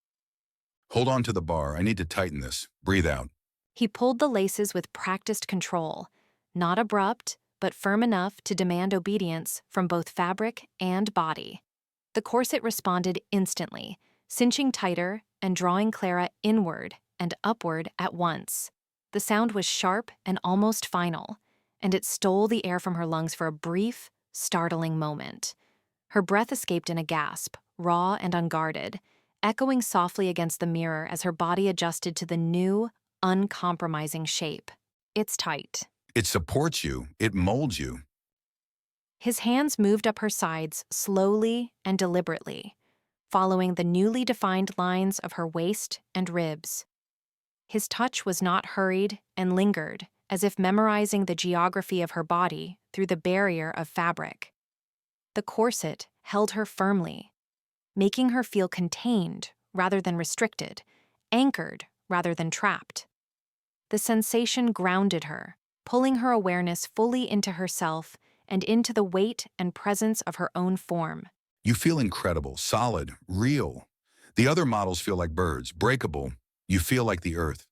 Hold on to the bar. I need to tighten this. Breathe out. He pulled the laces with practiced control, not abrupt, but firm enough to demand obedience from both fabric and body. The corset responded instantly, cinching tighter and drawing Clara inward and upward at once. The sound was sharp and almost final, and it stole the air from her lungs for a brief, startling moment. Her breath escaped in a gasp, raw and unguarded, echoing softly against the mirror as her body adjusted to the new, uncompromising shape. It's tight. It supports you. It molds you. His hands moved up her sides slowly and deliberately, following the newly defined lines of her waist and ribs. His touch was not hurried and lingered, as if memorizing the geography of her body through the barrier of fabric. The corset held her firmly, making her feel contained rather than restricted, anchored rather than trapped. The sensation grounded her, pulling her awareness fully into herself and into the weight and presence of her own form. You feel incredible, solid, real. The other models feel like birds, breakable. You feel like the earth.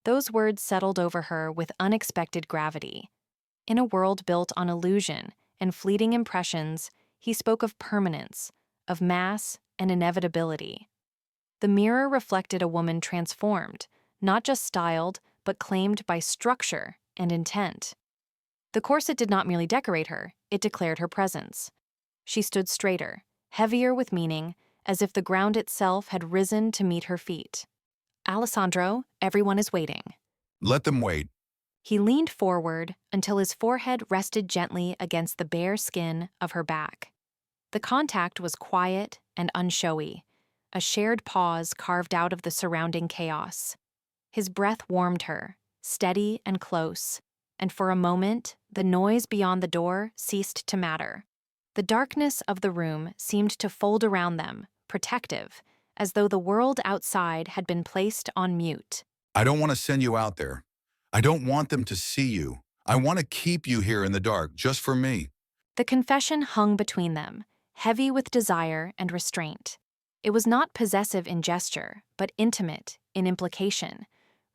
Those words settled over her with unexpected gravity. In a world built on illusion and fleeting impressions, he spoke of permanence, of mass and inevitability. The mirror reflected a woman transformed, not just styled, but claimed by structure and intent. The corset did not merely decorate her, it declared her presence. She stood straighter, heavier with meaning, as if the ground itself had risen to meet her feet. Alessandro, everyone is waiting. Let them wait. He leaned forward until his forehead rested gently against the bare skin of her back. The contact was quiet and unshowy, a shared pause carved out of the surrounding chaos. His breath warmed her, steady and close, and for a moment, the noise beyond the door ceased to matter. The darkness of the room seemed to fold around them, protective, as though the world outside had been placed on mute. I don't want to send you out there. I don't want them to see you. I want to keep you here in the dark, just for me. The confession hung between them, heavy with desire and restraint. It was not possessive in gesture, but intimate in implication,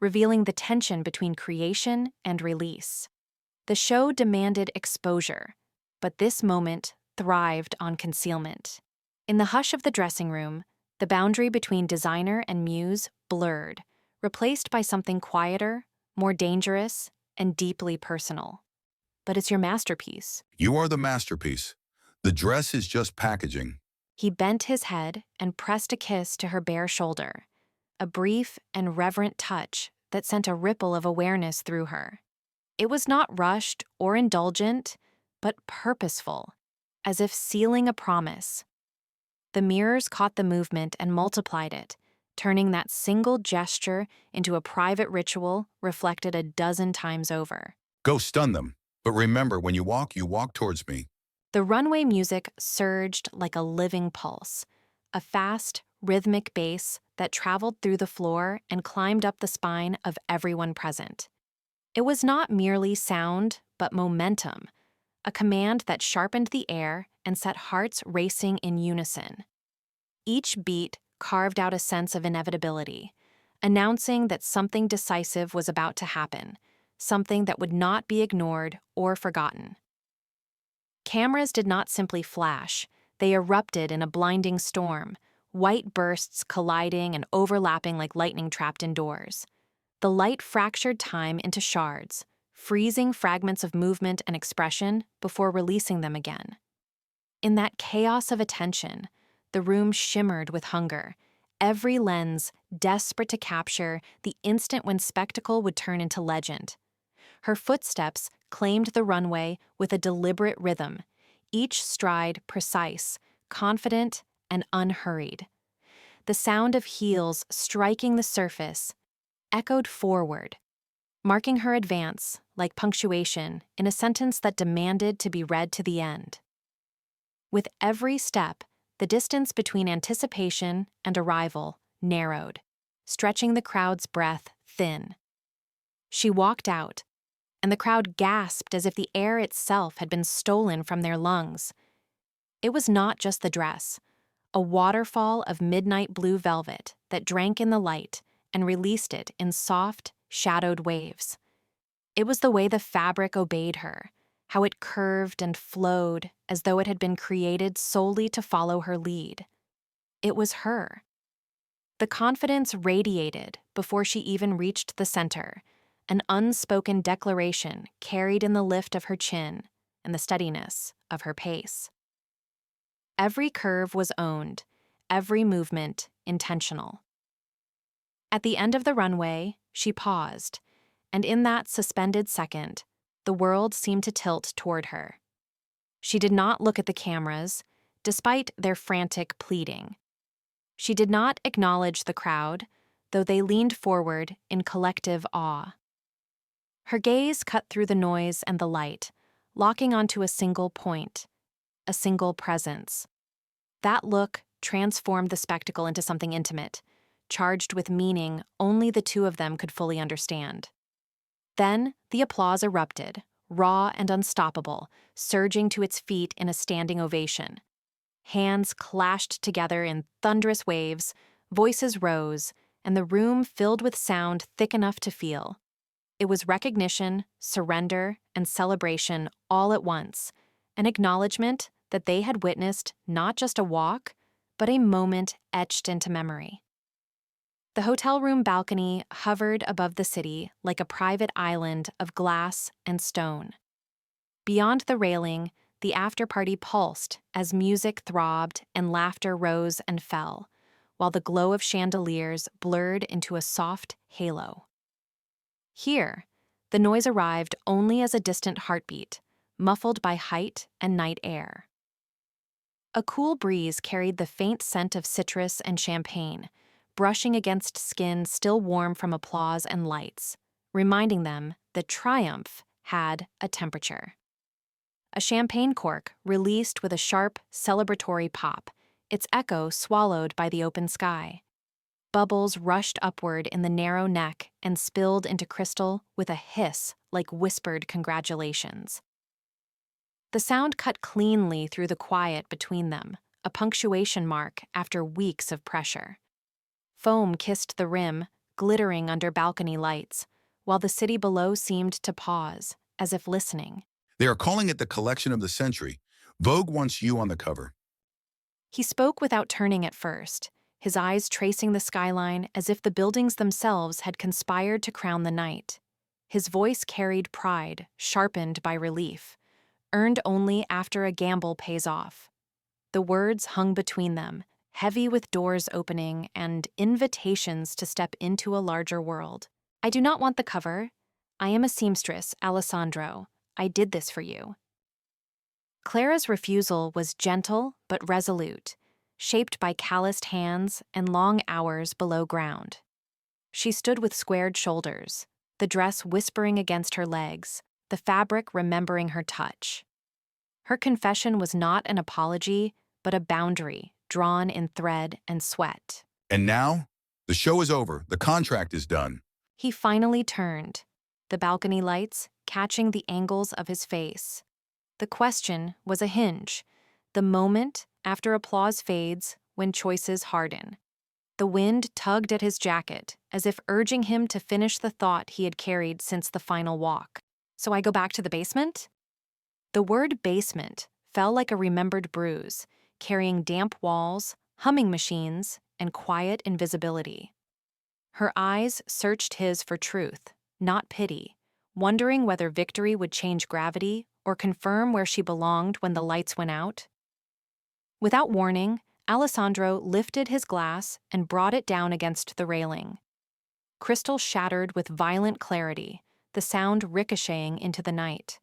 revealing the tension between creation and release. The show demanded exposure, but this moment thrived on concealment. In the hush of the dressing room, the boundary between designer and muse blurred, replaced by something quieter, more dangerous, and deeply personal. But it's your masterpiece. You are the masterpiece. The dress is just packaging. He bent his head and pressed a kiss to her bare shoulder, a brief and reverent touch that sent a ripple of awareness through her. It was not rushed or indulgent, but purposeful, as if sealing a promise. The mirrors caught the movement and multiplied it, turning that single gesture into a private ritual reflected a dozen times over. Go stun them. But remember, when you walk towards me. The runway music surged like a living pulse, a fast, rhythmic bass that traveled through the floor and climbed up the spine of everyone present. It was not merely sound, but momentum, a command that sharpened the air and set hearts racing in unison. Each beat carved out a sense of inevitability, announcing that something decisive was about to happen, something that would not be ignored or forgotten. Cameras did not simply flash, they erupted in a blinding storm, white bursts colliding and overlapping like lightning trapped indoors. The light fractured time into shards, freezing fragments of movement and expression before releasing them again. In that chaos of attention, the room shimmered with hunger, every lens desperate to capture the instant when spectacle would turn into legend. Her footsteps claimed the runway with a deliberate rhythm, each stride precise, confident, and unhurried. The sound of heels striking the surface echoed forward, marking her advance like punctuation in a sentence that demanded to be read to the end. With every step, the distance between anticipation and arrival narrowed, stretching the crowd's breath thin. She walked out, and the crowd gasped as if the air itself had been stolen from their lungs. It was not just the dress, a waterfall of midnight blue velvet that drank in the light and released it in soft, shadowed waves. It was the way the fabric obeyed her, how it curved and flowed as though it had been created solely to follow her lead. It was her. The confidence radiated before she even reached the center, an unspoken declaration carried in the lift of her chin and the steadiness of her pace. Every curve was owned, every movement intentional. At the end of the runway, she paused, and in that suspended second, the world seemed to tilt toward her. She did not look at the cameras, despite their frantic pleading. She did not acknowledge the crowd, though they leaned forward in collective awe. Her gaze cut through the noise and the light, locking onto a single point, a single presence. That look transformed the spectacle into something intimate, charged with meaning only the two of them could fully understand. Then the applause erupted, raw and unstoppable, surging to its feet in a standing ovation. Hands clashed together in thunderous waves, voices rose, and the room filled with sound thick enough to feel. It was recognition, surrender, and celebration all at once, an acknowledgement that they had witnessed not just a walk, but a moment etched into memory. The hotel room balcony hovered above the city like a private island of glass and stone. Beyond the railing, the after-party pulsed as music throbbed and laughter rose and fell, while the glow of chandeliers blurred into a soft halo. Here, the noise arrived only as a distant heartbeat, muffled by height and night air. A cool breeze carried the faint scent of citrus and champagne, brushing against skin still warm from applause and lights, reminding them that triumph had a temperature. A champagne cork released with a sharp, celebratory pop, its echo swallowed by the open sky. Bubbles rushed upward in the narrow neck and spilled into Crystal with a hiss like whispered congratulations. The sound cut cleanly through the quiet between them, a punctuation mark after weeks of pressure. Foam kissed the rim, glittering under balcony lights, while the city below seemed to pause, as if listening. They are calling it the collection of the century. Vogue wants you on the cover. He spoke without turning at first, his eyes tracing the skyline as if the buildings themselves had conspired to crown the night. His voice carried pride, sharpened by relief, earned only after a gamble pays off. The words hung between them, heavy with doors opening and invitations to step into a larger world. I do not want the cover. I am a seamstress, Alessandro. I did this for you. Clara's refusal was gentle but resolute, shaped by calloused hands and long hours below ground. She stood with squared shoulders, the dress whispering against her legs, the fabric remembering her touch. Her confession was not an apology, but a boundary drawn in thread and sweat. And now, the show is over. The contract is done. He finally turned, the balcony lights catching the angles of his face. The question was a hinge, the moment after applause fades when choices harden. The wind tugged at his jacket, as if urging him to finish the thought he had carried since the final walk. So I go back to the basement? The word basement fell like a remembered bruise, carrying damp walls, humming machines, and quiet invisibility. Her eyes searched his for truth, not pity, wondering whether victory would change gravity or confirm where she belonged when the lights went out. Without warning, Alessandro lifted his glass and brought it down against the railing. Crystal shattered with violent clarity, the sound ricocheting into the night.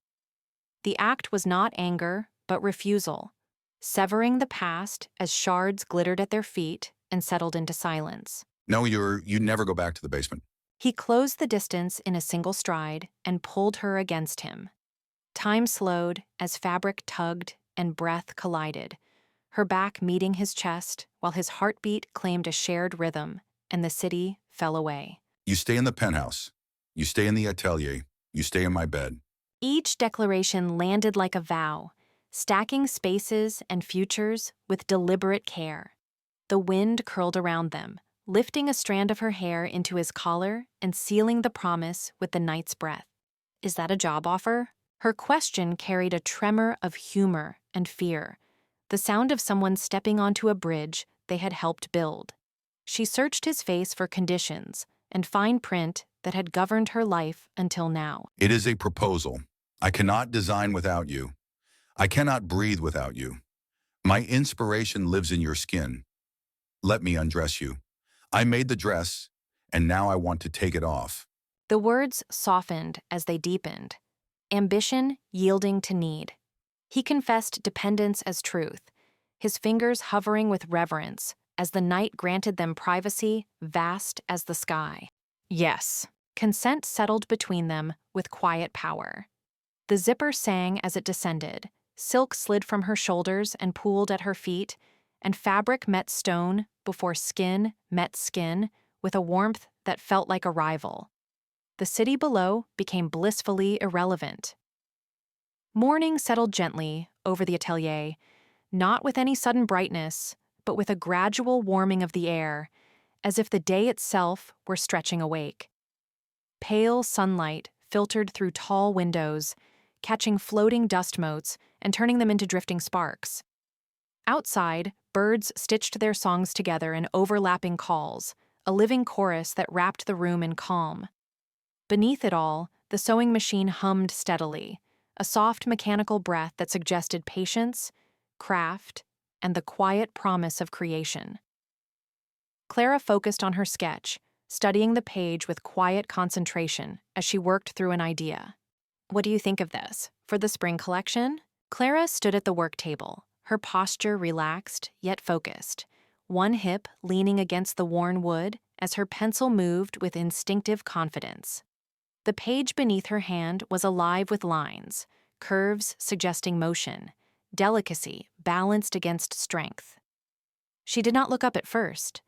The act was not anger, but refusal, severing the past as shards glittered at their feet and settled into silence. No, you never go back to the basement. He closed the distance in a single stride and pulled her against him. Time slowed as fabric tugged and breath collided, her back meeting his chest while his heartbeat claimed a shared rhythm, and the city fell away. You stay in the penthouse. You stay in the atelier. You stay in my bed. Each declaration landed like a vow, stacking spaces and futures with deliberate care. The wind curled around them, lifting a strand of her hair into his collar and sealing the promise with the night's breath. Is that a job offer? Her question carried a tremor of humor and fear, the sound of someone stepping onto a bridge they had helped build. She searched his face for conditions and fine print that had governed her life until now. It is a proposal. I cannot design without you. I cannot breathe without you. My inspiration lives in your skin. Let me undress you. I made the dress, and now I want to take it off. The words softened as they deepened, ambition yielding to need. He confessed dependence as truth, his fingers hovering with reverence as the night granted them privacy vast as the sky. Yes, consent settled between them with quiet power. The zipper sang as it descended, silk slid from her shoulders and pooled at her feet, and fabric met stone before skin met skin with a warmth that felt like a rival. The city below became blissfully irrelevant. Morning settled gently over the atelier, not with any sudden brightness, but with a gradual warming of the air, as if the day itself were stretching awake. Pale sunlight filtered through tall windows, catching floating dust motes and turning them into drifting sparks. Outside, birds stitched their songs together in overlapping calls, a living chorus that wrapped the room in calm. Beneath it all, the sewing machine hummed steadily, a soft mechanical breath that suggested patience, craft, and the quiet promise of creation. Clara focused on her sketch, studying the page with quiet concentration as she worked through an idea. What do you think of this? For the spring collection? Clara stood at the work table, her posture relaxed yet focused, one hip leaning against the worn wood as her pencil moved with instinctive confidence. The page beneath her hand was alive with lines, curves suggesting motion, delicacy balanced against strength. She did not look up at first.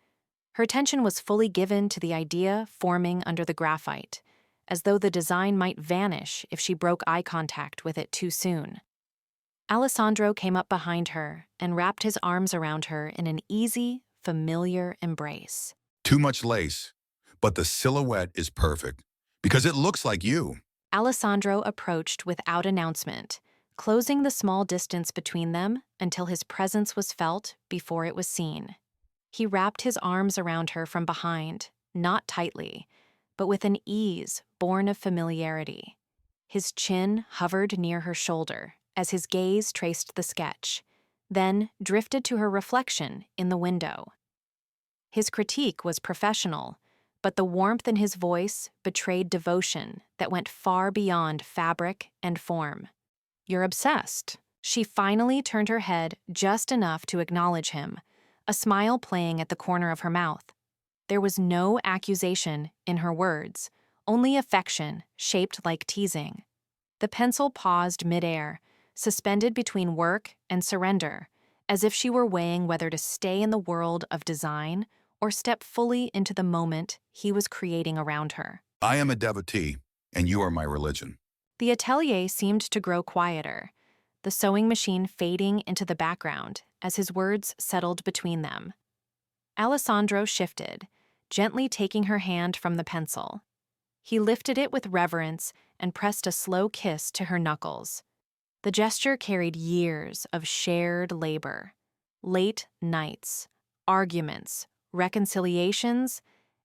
Her attention was fully given to the idea forming under the graphite, as though the design might vanish if she broke eye contact with it too soon. Alessandro came up behind her and wrapped his arms around her in an easy, familiar embrace. Too much lace, but the silhouette is perfect because it looks like you. Alessandro approached without announcement, closing the small distance between them until his presence was felt before it was seen. He wrapped his arms around her from behind, not tightly, but with an ease born of familiarity. His chin hovered near her shoulder as his gaze traced the sketch, then drifted to her reflection in the window. His critique was professional, but the warmth in his voice betrayed devotion that went far beyond fabric and form. "You're obsessed." She finally turned her head just enough to acknowledge him, a smile playing at the corner of her mouth. There was no accusation in her words, only affection shaped like teasing. The pencil paused midair, suspended between work and surrender, as if she were weighing whether to stay in the world of design or step fully into the moment he was creating around her. I am a devotee, and you are my religion. The atelier seemed to grow quieter, the sewing machine fading into the background as his words settled between them. Alessandro shifted, gently taking her hand from the pencil. He lifted it with reverence and pressed a slow kiss to her knuckles. The gesture carried years of shared labor, late nights, arguments, reconciliations,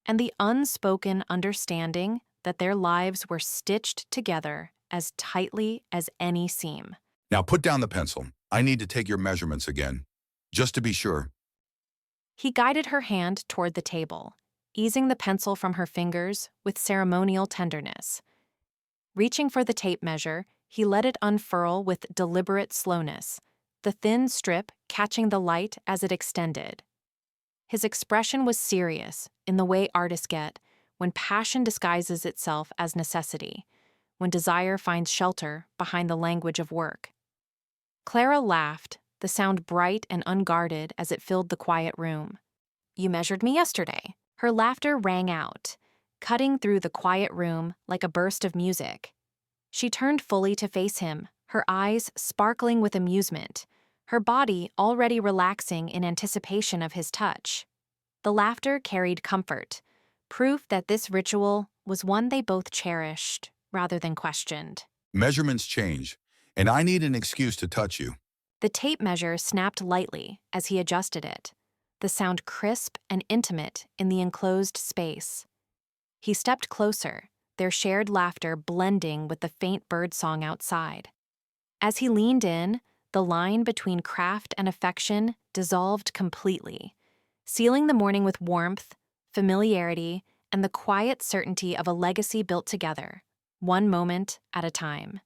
and the unspoken understanding that their lives were stitched together as tightly as any seam. Now put down the pencil. I need to take your measurements again, just to be sure. He guided her hand toward the table, easing the pencil from her fingers with ceremonial tenderness. Reaching for the tape measure, he let it unfurl with deliberate slowness, the thin strip catching the light as it extended. His expression was serious in the way artists get when passion disguises itself as necessity, when desire finds shelter behind the language of work. Clara laughed, the sound bright and unguarded as it filled the quiet room. "You measured me yesterday." Her laughter rang out, cutting through the quiet room like a burst of music. She turned fully to face him, her eyes sparkling with amusement, her body already relaxing in anticipation of his touch. The laughter carried comfort, proof that this ritual was one they both cherished rather than questioned. Measurements change, and I need an excuse to touch you. The tape measure snapped lightly as he adjusted it, the sound crisp and intimate in the enclosed space. He stepped closer, their shared laughter blending with the faint birdsong outside. As he leaned in, the line between craft and affection dissolved completely, sealing the morning with warmth, familiarity, and the quiet certainty of a legacy built together, one moment at a time.